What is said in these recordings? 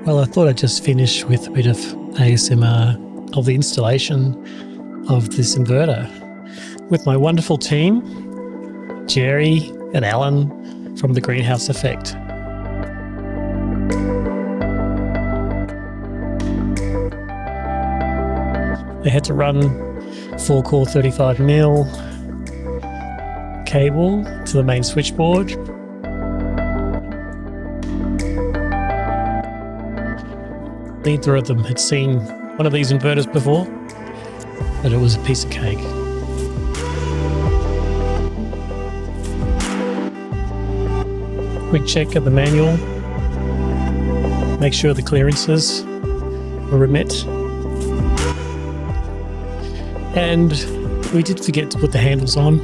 Well, I thought I'd just finish with a bit of ASMR of the installation of this inverter with my wonderful team, Jerry and Alan from the Greenhouse Effect. They had to run 4-core 35mm cable to the main switchboard. Neither of them had seen one of these inverters before, but it was a piece of cake. Quick check of the manual. Make sure the clearances were met. And we did forget to put the handles on.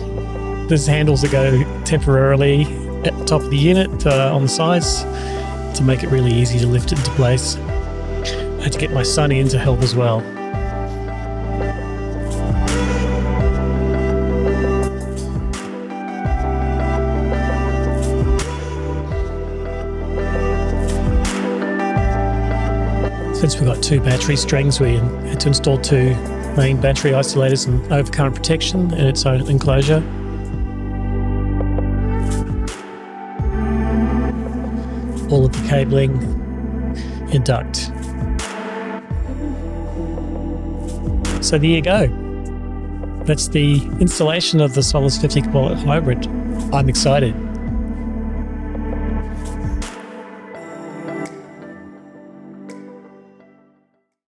There's handles that go temporarily at the top of the unit on the sides to make it really easy to lift it into place. I had to get my son in to help as well. Since we've got 2 battery strings, we had to install 2 main battery isolators and overcurrent protection in its own enclosure. All of the cabling in duct. So there you go. That's the installation of the Solis 𝐒𝟔 hybrid. I'm excited.